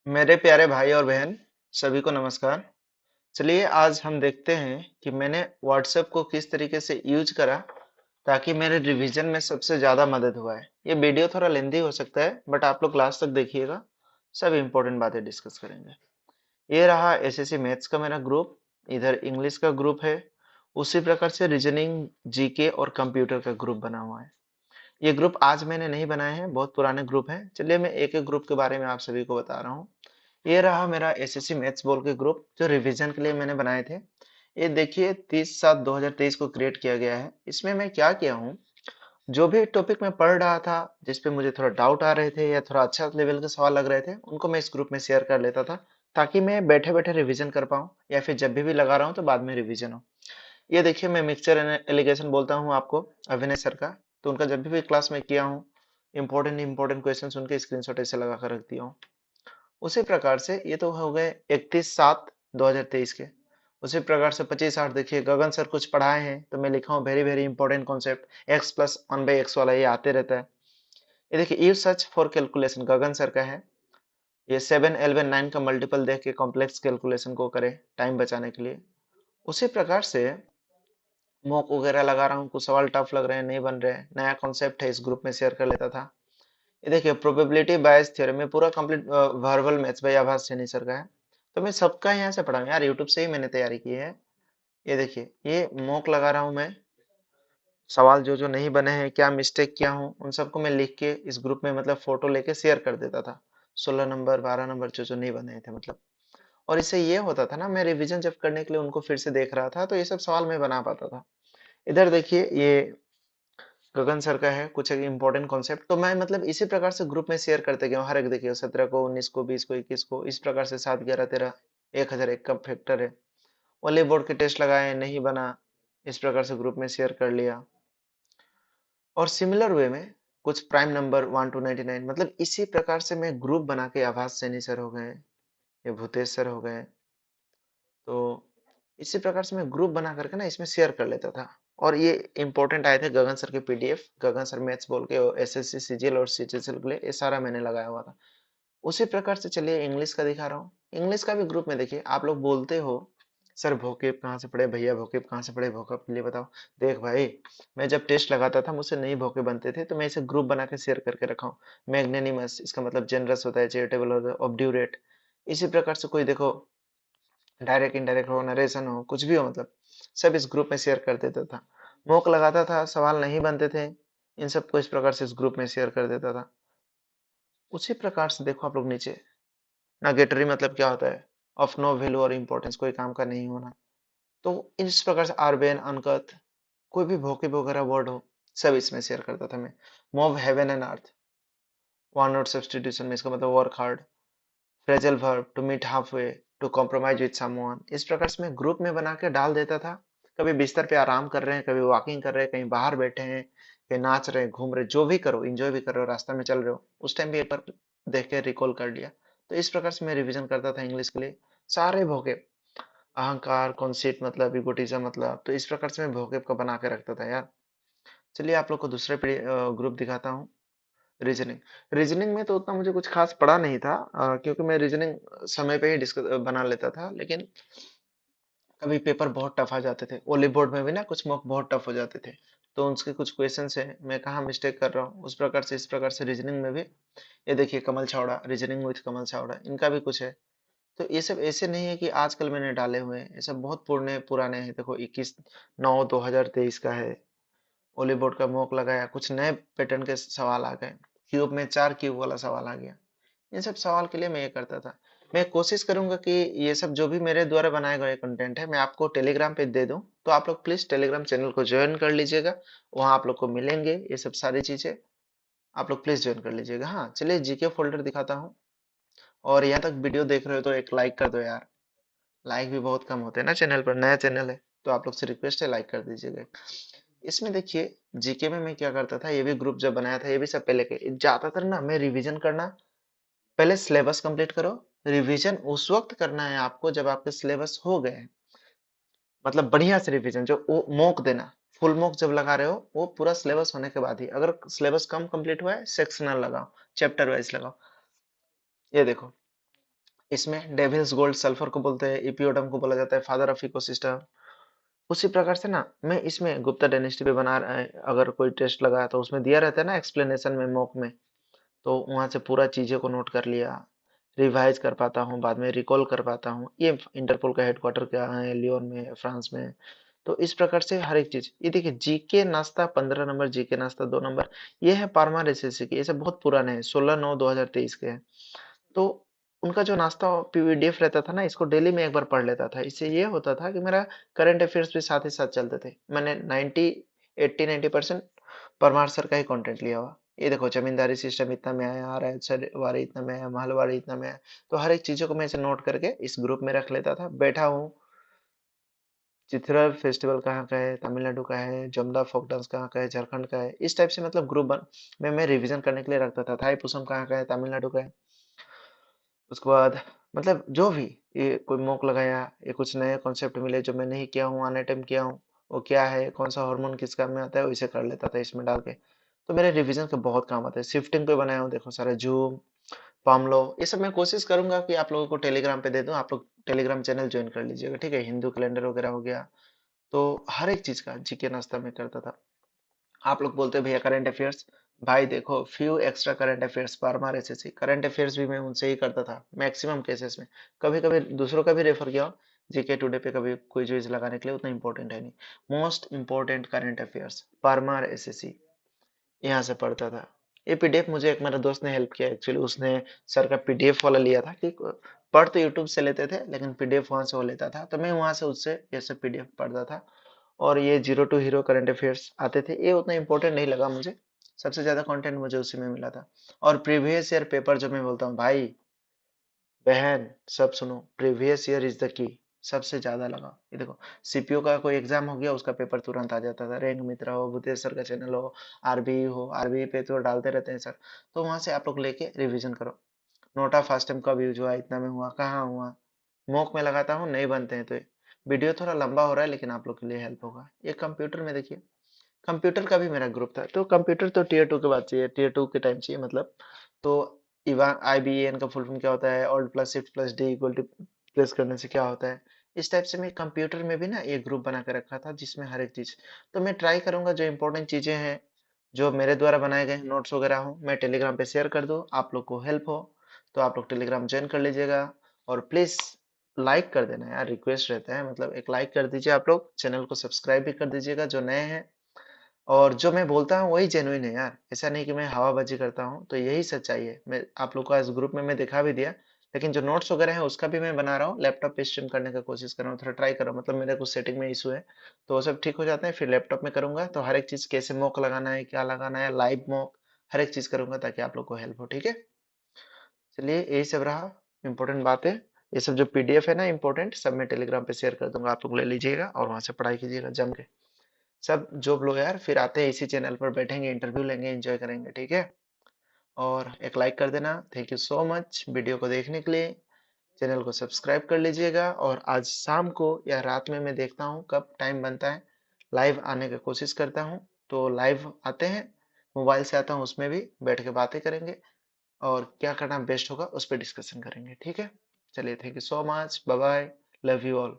मेरे प्यारे भाई और बहन, सभी को नमस्कार। चलिए आज हम देखते हैं कि मैंने व्हाट्सएप को किस तरीके से यूज करा ताकि मेरे रिवीजन में सबसे ज़्यादा मदद हुआ है। ये वीडियो थोड़ा लेंदी हो सकता है बट आप लोग लास्ट तक देखिएगा। सब इम्पोर्टेंट बातें डिस्कस करेंगे। ये रहा एसएससी मैथ्स का मेरा ग्रुप, इधर इंग्लिश का ग्रुप है। उसी प्रकार से रीजनिंग, जीके और कंप्यूटर का ग्रुप बना हुआ है। ये ग्रुप आज मैंने नहीं बनाए हैं, बहुत पुराने ग्रुप हैं। चलिए मैं एक एक ग्रुप के बारे में आप सभी को बता रहा हूँ। ये रहा मेरा एसएससी मैथ्स बोल के ग्रुप जो रिवीजन के लिए मैंने बनाए थे। ये देखिए 30/7/2023 को क्रिएट किया गया है। इसमें मैं क्या किया हूँ, जो भी टॉपिक मैं पढ़ रहा था, जिसपे मुझे थोड़ा डाउट आ रहे थे या थोड़ा अच्छा लेवल के सवाल लग रहे थे, उनको मैं इस ग्रुप में शेयर कर लेता था ताकि मैं बैठे बैठे रिवीजन कर पाऊँ या फिर जब भी लगा रहा हूँ तो बाद में रिवीजन हो। ये देखिए मैं मिक्सचर एलिगेशन बोलता हूँ आपको, अभिनय सर का। तो उनका जब भी क्लास में किया हूँ, इंपॉर्टेंट इंपॉर्टेंट क्वेश्चन उनके स्क्रीनशॉट ऐसे लगा कर रख दिया हूँ। उसी प्रकार से ये तो हो गए 31/7/2023 के। उसी प्रकार से 25/8 देखिए गगन सर कुछ पढ़ाए हैं तो मैं लिखा हूँ very very important concept, x plus 1/x वाला ये आते रहता है। ये देखिए use such for calculation Gagan sir का है। ये 7 11 9 का मल्टीपल देख के कॉम्प्लेक्स कैलकुलेशन को करे टाइम बचाने के लिए। उसी प्रकार से मॉक वगैरह लगा रहा हूँ, कुछ सवाल टफ लग रहे हैं, नहीं बन रहे हैं, नया कॉन्सेप्ट है, इस ग्रुप में शेयर कर लेता था। ये देखिए प्रोबेबिलिटी बायस थ्योरम में पूरा कंप्लीट वर्बल मैथ्स भाई आभास सैनी सर का है। तो मैं सबका यहाँ से पढ़ा हूँ यार, यूट्यूब से ही मैंने तैयारी की है। ये देखिए ये मॉक लगा रहा हूँ मैं, सवाल जो जो नहीं बने हैं, क्या मिस्टेक किया हूँ, उन सबको मैं लिख के इस ग्रुप में मतलब फोटो लेके शेयर कर देता था। 16 नंबर 12 नंबर जो जो नहीं बने थे मतलब। और इससे ये होता था ना, मैं रिवीजन जब करने के लिए उनको फिर से देख रहा था तो ये सब सवाल मैं बना पाता था। इधर देखिए ये गगन सर का है कुछ एक इंपॉर्टेंट कॉन्सेप्ट, तो मैं मतलब इसी प्रकार से ग्रुप में शेयर करते गया हूँ। हर एक देखिए 17 को 19 को 20 को 21 को इस प्रकार से 7 11 13 1001 का फैक्टर है। ओनली बोर्ड के टेस्ट लगाए नहीं बना, इस प्रकार से ग्रुप में शेयर कर लिया। और सिमिलर वे में कुछ प्राइम नंबर 1 to 99 मतलब इसी प्रकार से मैं ग्रुप बना के आभास सैनी सर हो गए, ये भूतेश सर हो गए, तो इसी प्रकार से मैं ग्रुप बना करके ना इसमें शेयर कर लेता था। और ये इंपॉर्टेंट आए थे गगन सर के पीडीएफ, गगन सर मैथ्स बोल के एसएससी सीजीएल और सीजीएल के लिए ये सारा मैंने लगाया हुआ था। उसी प्रकार से चलिए इंग्लिश का दिखा रहा हूँ। इंग्लिश का भी ग्रुप में देखिए आप लोग बोलते हो सर भोकेब कहाँ से पढ़े भैया, भोकेब कहाँ से पढ़े, भोकेब के लिए बताओ। देख भाई, मैं जब टेस्ट लगाता था मुझसे नहीं भोके बनते थे तो मैं इसे ग्रुप बना के शेयर करके रखा हूँ। मैग्नेनिमस इसका मतलब जनरस होता है, चैरिटेबल होता है, ऑब्ड्यूरेट। इसी प्रकार से कोई देखो डायरेक्ट इनडायरेक्ट हो, नरेशन हो, कुछ भी हो मतलब सब इस ग्रुप में शेयर कर देता था। मॉक लगाता था, सवाल नहीं बनते थे, इन सबको इस प्रकार से इस ग्रुप में शेयर कर देता था। उसी प्रकार से देखो आप लोग नीचे, नागेटरी मतलब क्या होता है, ऑफ नो वैल्यू और इंपॉर्टेंस, कोई काम का नहीं होना। तो इस प्रकार से आरबेन अनकथ, कोई भी भोके वगैरह वर्ड हो, सब इसमें शेयर करता था मैं। Move heaven and earth, one note substitution में इसका मतलब work hard. Phrasal verb to meet half way, to compromise with someone, इस प्रकार से मैं ग्रुप में बना के डाल देता था। कभी बिस्तर पे आराम कर रहे हैं, कभी वॉकिंग कर रहे हैं, कहीं बाहर बैठे हैं, कहीं नाच रहे हैं, घूम रहे हैं, जो भी करो, एंजॉय भी कर रहे हो, रास्ता में चल रहे हो, उस टाइम भी एक बार देख के रिकॉल कर लिया। तो इस प्रकार से मैं रिवीजन करता था इंग्लिश के लिए सारे भोगे, अहंकार, कॉन्सेप्ट मतलब इगोटिज्म मतलब, तो इस प्रकार से मैं भोगेब का बना के रखता था यार। चलिए आप लोग को दूसरे ग्रुप दिखाता हूँ। रीजनिंग, रीजनिंग में तो उतना मुझे कुछ खास पढ़ा नहीं था, क्योंकि मैं रीजनिंग समय पे ही डिस्कस बना लेता था। लेकिन कभी पेपर बहुत टफ आ जाते थे, ओली बोर्ड में भी ना कुछ मॉक बहुत टफ हो जाते थे, तो उनके कुछ क्वेश्चन है मैं कहाँ मिस्टेक कर रहा हूँ, उस प्रकार से इस प्रकार से रीजनिंग में भी। ये देखिए कमल छावड़ा, रीजनिंग विथ कमल छावड़ा, इनका भी कुछ है। तो ये सब ऐसे नहीं है कि आजकल मैंने डाले हुए हैं, ये सब बहुत पुराने पुराने हैं। देखो 21/9/2023 का है। ओली बोर्ड का मॉक लगाया, कुछ नए पैटर्न के सवाल आ गए, क्यूब में 4 क्यूब वाला सवाल आ गया। इन सब सवाल के लिए मैं ये करता था। मैं कोशिश करूंगा कि ये सब जो भी मेरे द्वारा बनाए गए कंटेंट है मैं आपको टेलीग्राम पे दे दूं, तो आप लोग प्लीज टेलीग्राम चैनल को ज्वाइन कर लीजिएगा। वहां आप लोग को मिलेंगे ये सब सारी चीजें, आप लोग प्लीज ज्वाइन कर लीजिएगा। हाँ चलिए जीके फोल्डर दिखाता हूँ। और यहाँ तक वीडियो देख रहे हो तो एक लाइक कर दो यार, लाइक भी बहुत कम होते हैं ना चैनल पर, नया चैनल है तो आप लोग से रिक्वेस्ट है लाइक कर दीजिएगा। इसमें देखिए जीके में मैं क्या करता था, ये भी ग्रुप जब बनाया था ये भी सब पहले के ज्यादातर ना मैं रिवीजन करना, पहले सिलेबस कंप्लीट करो। रिवीजन उस वक्त करना है आपको जब आपके सिलेबस हो गए हैं, मतलब बढ़िया से रिवीजन, जो मोक देना, फुल मोक जब लगा रहे हो वो पूरा सिलेबस होने के बाद ही। अगर सिलेबस कम कंप्लीट हुआ है सेक्शनल लगाओ, चैप्टर वाइज लगाओ। ये देखो इसमें डेविल्स गोल्ड सल्फर को बोलते हैं, इपियोडम को बोला जाता है फादर ऑफ इकोसिस्टम। उसी प्रकार से ना मैं इसमें गुप्ता डायनेस्टी पे अगर कोई टेस्ट लगाया तो उसमें दिया रहता है ना एक्सप्लेनेशन में, मॉक में, तो वहां से पूरा चीजें को नोट कर लिया, रिवाइज कर पाता हूँ, बाद में रिकॉल कर पाता हूँ ये इंटरपोल का हेडक्वार्टर क्या है, लियोन में, फ्रांस में। तो इस प्रकार से हर एक चीज, ये देखिए जीके नाश्ता 15 नंबर, जीके नाश्ता 2 नंबर, ये है पारमार एसएससी के, ये सब बहुत पुराने हैं, 16/9/2023 के हैं। तो उनका जो नाश्ता पीडीएफ रहता था ना, इसको डेली में एक बार पढ़ लेता था, इससे ये होता था कि मेरा करंट अफेयर्स भी साथ ही साथ चलते थे। मैंने 90 80 90% परमार सर का ही कंटेंट लिया हुआ। ये देखो जमींदारी सिस्टम इतना में आया, आ रहा है वारी इतना में आया, महलवारी इतना में आया। तो हर एक चीजों को मैं ऐसे नोट करके इस ग्रुप में रख लेता था, बैठा हूँ। चित्रल फेस्टिवल कहाँ का है, तमिलनाडु का है, जमदा फोक डांस कहाँ का है, झारखंड का है, इस टाइप से मतलब ग्रुप बन में मैं रिवीजन करने के लिए रखता था। थाई पुसम कहाँ का है, तमिलनाडु का है। उसके बाद मतलब जो भी, ये कोई मॉक लगाया, ये कुछ नए कॉन्सेप्ट मिले जो मैं नहीं किया हूँ, आने टाइम किया हूँ, वो क्या है, कौन सा हार्मोन किस काम में आता है, वैसे कर लेता था इसमें डाल के। तो मेरे रिवीजन के बहुत काम आते हैं। शिफ्टिंग पे बनाया हूँ, देखो सारा जूम, पामलो, ये सब मैं कोशिश करूंगा कि आप लोगों को टेलीग्राम पे दे दूं, आप लोग टेलीग्राम चैनल ज्वाइन कर लीजिएगा, ठीक है। हिंदू कैलेंडर वगैरह हो गया, तो हर एक चीज का जीके नाश्ता में करता था। आप लोग बोलते हो भैया करंट अफेयर्स, भाई देखो few extra current affairs Parmar SSC current affairs भी मैं उनसे ही करता था मैक्सिमम केसेस में। कभी कभी दूसरों का भी रेफर किया जीके टुडे पे, कभी क्विज विज लगाने के लिए, उतना इंपॉर्टेंट है नहीं। Most important current affairs Parmar SSC, यहाँ से पढ़ता था। ये पीडीएफ मुझे एक मेरा दोस्त ने हेल्प किया एक्चुअली, उसने सर का पीडीएफ वाला लिया था कि पढ़ तो यूट्यूब से लेते थे लेकिन पीडीएफ वहां से वो लेता था, तो मैं वहां से उससे ये सब पीडीएफ पढ़ता था। और ये zero to hero current affairs आते थे, ये उतना इंपॉर्टेंट नहीं लगा मुझे। सबसे ज्यादा कंटेंट मुझे उसी में मिला था। और प्रीवियस ईयर पेपर जो मैं बोलता हूँ भाई बहन, सब सुनो, previous year is the key. सबसे ज्यादा लगा, ये देखो, सीपीओ का कोई एग्जाम हो गया, उसका पेपर तुरंत आ जाता था। रैंक मित्रा हो, भूतेश सर का चैनल हो, आरबी हो, आरबी पे तो डालते रहते हैं सर। तो वहां से आप लोग लेके रिवीजन करो। नोटा फास्ट टाइम कब यूज हुआ, इतना में हुआ, कहाँ हुआ, मॉक में लगाता हूँ, नहीं बनते हैं तो वीडियो थोड़ा लंबा हो रहा है लेकिन आप लोग के लिए हेल्प होगा। ये कंप्यूटर में देखिए, कंप्यूटर का भी मेरा ग्रुप था, तो कंप्यूटर तो टीयर 2 के बाद चाहिए, टीयर 2 के टाइम चाहिए मतलब। तो इवा IBAN का फुल फॉर्म क्या होता है, Alt plus shift plus D equal to press करने से क्या होता है, इस टाइप से मैं कंप्यूटर में भी ना एक ग्रुप बना के रखा था जिसमें हर एक चीज। तो मैं ट्राई करूंगा जो इंपॉर्टेंट चीजें हैं, जो मेरे द्वारा बनाए गए नोट्स वगैरह हो, मैं टेलीग्राम पे शेयर कर दूं, आप लोग को हेल्प हो। तो आप लोग टेलीग्राम ज्वाइन कर लीजिएगा। और प्लीज लाइक कर देना यार, रिक्वेस्ट रहता है, मतलब एक लाइक कर दीजिए, आप लोग चैनल को सब्सक्राइब भी कर दीजिएगा जो नए हैं। और जो मैं बोलता हूँ वही जेन्युइन है यार, ऐसा नहीं कि मैं हवाबाजी करता हूँ, तो यही सच्चाई है। मैं आप लोग को आज ग्रुप में मैं दिखा भी दिया, लेकिन जो नोट्स वगैरह है उसका भी मैं बना रहा हूँ, लैपटॉप पे स्ट्रीम करने का कोशिश कर रहा हूँ, थोड़ा ट्राई कर रहा हूँ, मतलब मेरे कुछ सेटिंग में इशू है। तो वो सब ठीक हो जाते हैं फिर लैपटॉप में करूंगा, तो हर एक चीज कैसे मॉक लगाना है, क्या लगाना है, लाइव मॉक, हर एक चीज करूंगा ताकि आप लोग को हेल्प हो, ठीक है। चलिए यही सब रहा इंपॉर्टेंट बात है। ये सब जो पीडीएफ है ना इंपॉर्टेंट, सब मैं टेलीग्राम पे शेयर कर दूंगा, आप लोग ले लीजिएगा और वहां से पढ़ाई कीजिएगा जम के। सब जॉब लो यार, फिर आते हैं इसी चैनल पर, बैठेंगे, इंटरव्यू लेंगे, एंजॉय करेंगे, ठीक है। और एक लाइक कर देना, thank you so much video को देखने के लिए। चैनल को सब्सक्राइब कर लीजिएगा, और आज शाम को या रात में मैं देखता हूँ कब टाइम बनता है, लाइव आने की कोशिश करता हूँ। तो लाइव आते हैं, मोबाइल से आता हूँ, उसमें भी बैठ के बातें करेंगे और क्या करना बेस्ट होगा उस पर डिस्कशन करेंगे, ठीक है। चलिए thank you so much, bye bye, love you all.